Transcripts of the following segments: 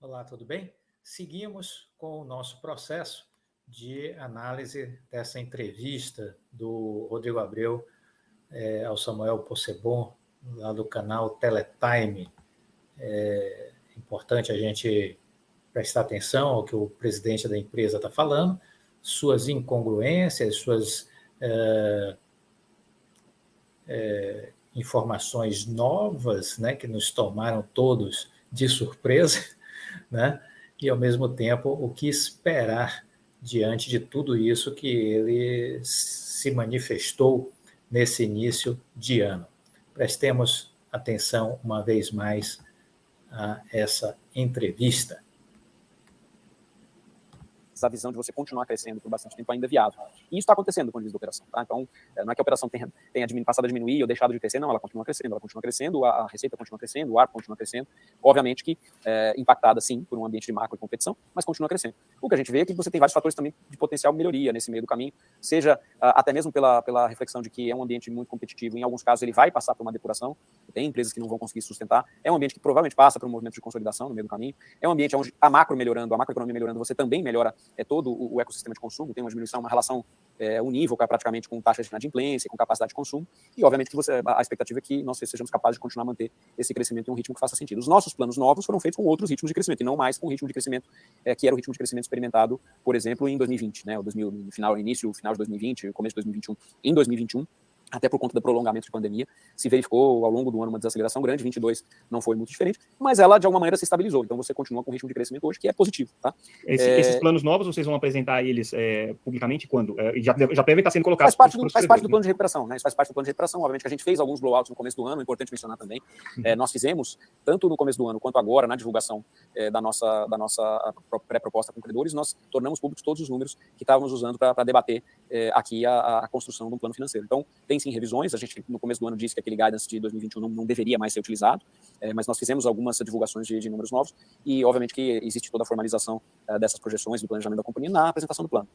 Olá, tudo bem? Seguimos com o nosso processo de análise dessa entrevista do Rodrigo Abreu ao Samuel Possebon, lá do canal Teletime. É importante a gente prestar atenção ao que o presidente da empresa está falando, suas incongruências, suas informações novas, né, que nos tomaram todos de surpresa, né? E, ao mesmo tempo, o que esperar diante de tudo isso que ele se manifestou nesse início de ano. Prestemos atenção, uma vez mais, a essa entrevista. Essa visão de você continuar crescendo por bastante tempo ainda viável. E isso está acontecendo com o da operação. Tá? Então, não é que a operação tenha passado a diminuir ou deixado de crescer, não, ela continua crescendo, a receita continua crescendo, o ARPU continua crescendo, obviamente que impactada, sim, por um ambiente de macro e competição, mas continua crescendo. O que a gente vê é que você tem vários fatores também de potencial melhoria nesse meio do caminho, seja até mesmo pela reflexão de que é um ambiente muito competitivo, em alguns casos ele vai passar por uma depuração, tem empresas que não vão conseguir sustentar, é um ambiente que provavelmente passa por um movimento de consolidação no meio do caminho, é um ambiente onde a macroeconomia melhorando, você também melhora todo o ecossistema de consumo, tem uma diminuição, uma relação unívoca praticamente com taxa de inadimplência, com capacidade de consumo, e obviamente que a expectativa é que nós sejamos capazes de continuar a manter esse crescimento em um ritmo que faça sentido. Os nossos planos novos foram feitos com outros ritmos de crescimento, e não mais com o ritmo de crescimento que era o ritmo de crescimento experimentado, por exemplo, em 2020, né, final de 2020, começo de 2021. Em 2021, até por conta do prolongamento de pandemia, se verificou ao longo do ano uma desaceleração grande, 22 não foi muito diferente, mas ela de alguma maneira se estabilizou, então você continua com um ritmo de crescimento hoje que é positivo. Tá? Esses planos novos, vocês vão apresentar eles publicamente quando? Já devem estar sendo colocados. Faz parte do plano de recuperação, né? Isso faz parte do plano de recuperação, obviamente que a gente fez alguns blowouts no começo do ano, é importante mencionar também, nós fizemos, tanto no começo do ano quanto agora, na divulgação da nossa pré-proposta com credores, nós tornamos públicos todos os números que estávamos usando para debater aqui a construção de um plano financeiro. Então, tem sim revisões, a gente no começo do ano disse que aquele guidance de 2021 não deveria mais ser utilizado, mas nós fizemos algumas divulgações de números novos e obviamente que existe toda a formalização dessas projeções do planejamento da companhia na apresentação do plano.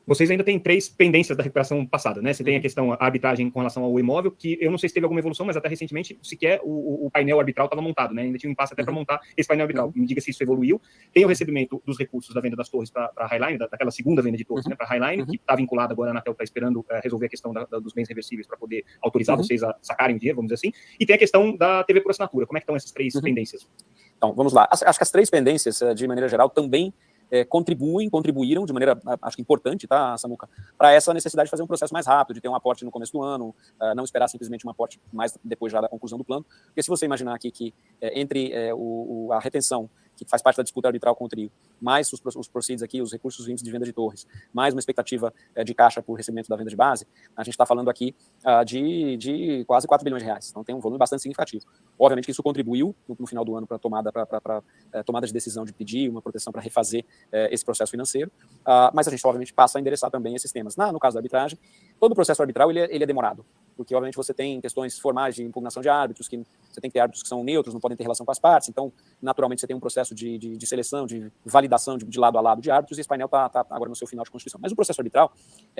Vocês ainda têm 3 pendências da recuperação passada, né? Você tem a questão, a arbitragem com relação ao imóvel, que eu não sei se teve alguma evolução, mas até recentemente sequer o painel arbitral estava montado, né? Ainda tinha um impasse até para montar esse painel arbitral. Me diga se isso evoluiu. Tem o recebimento dos recursos da venda das torres para a Highline, daquela segunda venda de torres, né? Para a Highline, que está vinculada agora, a Anatel está esperando resolver a questão dos bens reversíveis para poder autorizar vocês a sacarem o dinheiro, vamos dizer assim. E tem a questão da TV por assinatura. Como é que estão essas 3 pendências? Então, vamos lá. Acho que as 3 pendências, de maneira geral, também contribuíram de maneira, acho que importante, tá, Samuca, para essa necessidade de fazer um processo mais rápido, de ter um aporte no começo do ano, não esperar simplesmente um aporte mais depois já da conclusão do plano, porque se você imaginar aqui que entre a retenção, que faz parte da disputa arbitral com o trio, mais os proceeds aqui, os recursos vindos de venda de torres, mais uma expectativa de caixa por recebimento da venda de base, a gente está falando aqui de quase 4 bilhões de reais. Então tem um volume bastante significativo. Obviamente que isso contribuiu no final do ano para a tomada de decisão de pedir uma proteção para refazer esse processo financeiro, mas a gente obviamente passa a endereçar também esses temas. No caso da arbitragem, todo o processo arbitral ele é demorado, porque obviamente você tem questões formais de impugnação de árbitros, que você tem que ter árbitros que são neutros, não podem ter relação com as partes, então naturalmente você tem um processo de seleção, de validação de lado a lado de árbitros, e esse painel está agora no seu final de constituição. Mas o processo arbitral,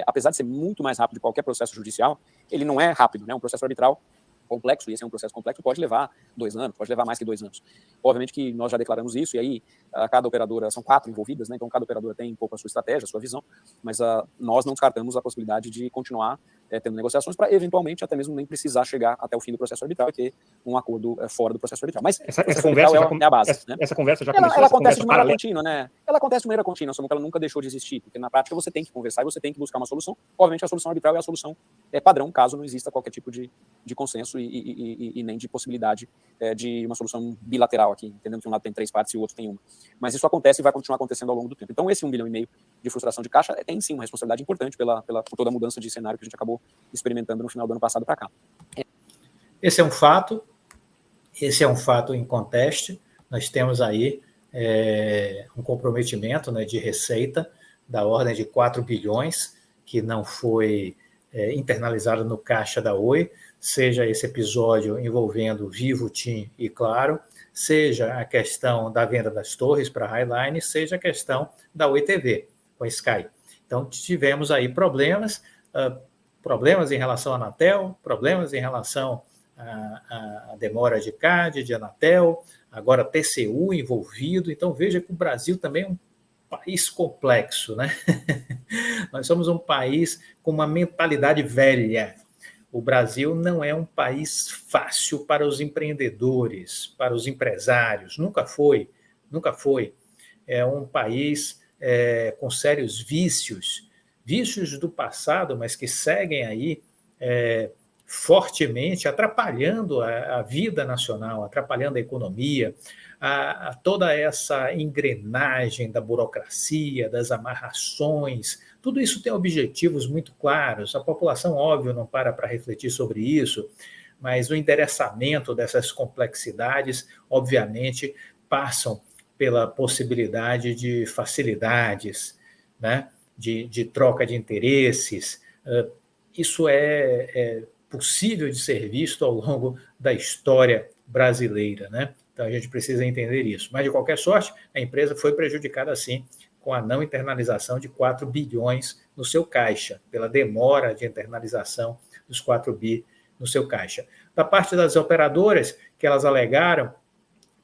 apesar de ser muito mais rápido que qualquer processo judicial, ele não é rápido, né? Um processo arbitral complexo, e esse é um processo complexo, pode levar 2 anos, pode levar mais que 2 anos. Obviamente que nós já declaramos isso, e aí cada operadora, são 4 envolvidas, né? Então cada operadora tem um pouco a sua estratégia, a sua visão, mas nós não descartamos a possibilidade de continuar tendo negociações para, eventualmente, até mesmo nem precisar chegar até o fim do processo arbitral e ter um acordo fora do processo arbitral. Mas essa conversa é a base. Essa conversa já começou? Ela acontece de maneira contínua, né? Ela acontece de maneira contínua, só que ela nunca deixou de existir, porque na prática você tem que conversar e você tem que buscar uma solução. Obviamente a solução arbitral é a solução padrão, caso não exista qualquer tipo de consenso e nem de possibilidade de uma solução bilateral aqui, entendendo que um lado tem 3 partes e o outro tem uma. Mas isso acontece e vai continuar acontecendo ao longo do tempo. Então esse 1,5 bilhão de frustração de caixa tem sim uma responsabilidade importante por toda a mudança de cenário que a gente acabou experimentando no final do ano passado para cá. Esse é um fato em conteste. Nós temos aí um comprometimento, né, de receita da ordem de 4 bilhões, que não foi internalizado no caixa da Oi, seja esse episódio envolvendo Vivo, TIM e Claro, seja a questão da venda das torres para a Highline, seja a questão da Oi TV, com a Sky. Então, tivemos aí problemas em relação à Anatel, problemas em relação a demora de CAD, de Anatel, agora TCU envolvido. Então, veja que o Brasil também é um país complexo, né? Nós somos um país com uma mentalidade velha. O Brasil não é um país fácil para os empreendedores, para os empresários. Nunca foi, nunca foi. É um país com sérios vícios do passado, mas que seguem aí fortemente, atrapalhando a vida nacional, atrapalhando a economia, a toda essa engrenagem da burocracia, das amarrações. Tudo isso tem objetivos muito claros. A população, óbvio, não para refletir sobre isso, mas o endereçamento dessas complexidades, obviamente, passam pela possibilidade de facilidades, né? de troca de interesses. Isso é possível de ser visto ao longo da história brasileira, né? Então, a gente precisa entender isso. Mas, de qualquer sorte, a empresa foi prejudicada, sim, com a não internalização de 4 bilhões no seu caixa, pela demora de internalização dos 4 bi no seu caixa. Da parte das operadoras, que elas alegaram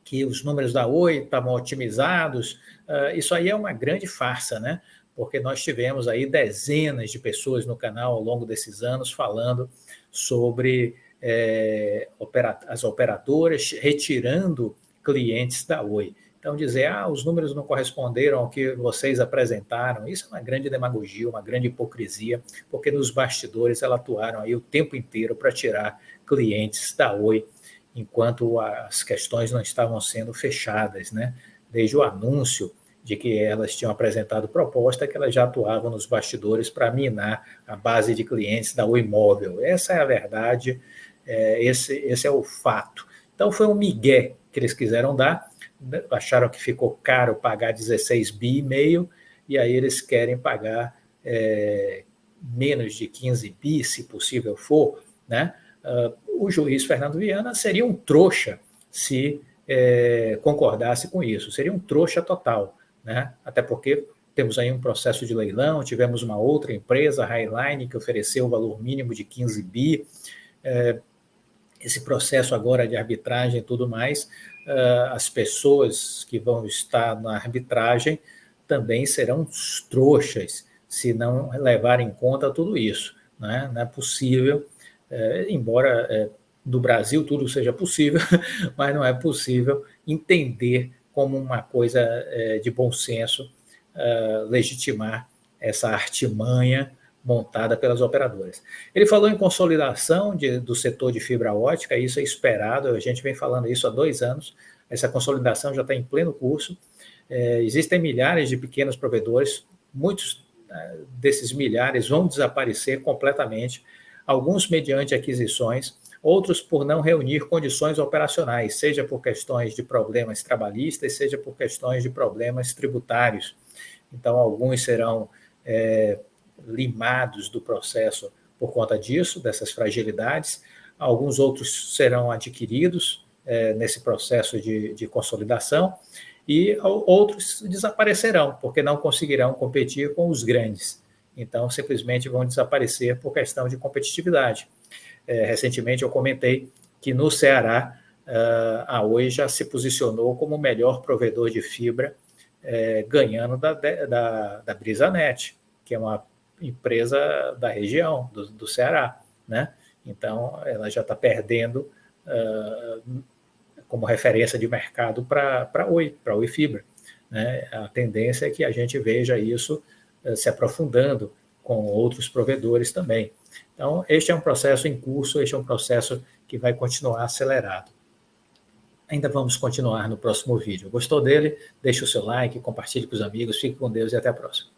que os números da Oi estavam otimizados, isso aí é uma grande farsa, né? Porque nós tivemos aí dezenas de pessoas no canal ao longo desses anos falando sobre as operadoras retirando clientes da Oi. Então, dizer, os números não corresponderam ao que vocês apresentaram, isso é uma grande demagogia, uma grande hipocrisia, porque nos bastidores elas atuaram aí o tempo inteiro para tirar clientes da Oi, enquanto as questões não estavam sendo fechadas, né? Desde o anúncio de que elas tinham apresentado proposta, que elas já atuavam nos bastidores para minar a base de clientes da Oi Móvel. Essa é a verdade, esse é o fato. Então, foi um migué que eles quiseram dar, acharam que ficou caro pagar 16 bi e meio, e aí eles querem pagar menos de 15 bi, se possível for, né? O juiz Fernando Viana seria um trouxa se concordasse com isso, seria um trouxa total, né? Até porque temos aí um processo de leilão, tivemos uma outra empresa, a Highline, que ofereceu o valor mínimo de 15 bi, esse processo agora de arbitragem e tudo mais, as pessoas que vão estar na arbitragem também serão trouxas se não levarem em conta tudo isso, né? Não é possível, embora no Brasil tudo seja possível, mas não é possível entender como uma coisa de bom senso legitimar essa artimanha montada pelas operadoras. Ele falou em consolidação do setor de fibra ótica, isso é esperado, a gente vem falando isso há 2 anos, essa consolidação já está em pleno curso, existem milhares de pequenos provedores, muitos desses milhares vão desaparecer completamente, alguns mediante aquisições, outros por não reunir condições operacionais, seja por questões de problemas trabalhistas, seja por questões de problemas tributários. Então, alguns serão limados do processo por conta disso, dessas fragilidades, alguns outros serão adquiridos nesse processo de consolidação e outros desaparecerão, porque não conseguirão competir com os grandes. Então, simplesmente vão desaparecer por questão de competitividade. Recentemente eu comentei que no Ceará a Oi já se posicionou como o melhor provedor de fibra, ganhando da Brisanet, que é uma empresa da região, do Ceará, né? Então, ela já está perdendo como referência de mercado para a Oi Fibra, né? A tendência é que a gente veja isso se aprofundando com outros provedores também. Então, este é um processo em curso, este é um processo que vai continuar acelerado. Ainda vamos continuar no próximo vídeo. Gostou dele? Deixe o seu like, compartilhe com os amigos, fique com Deus e até a próxima.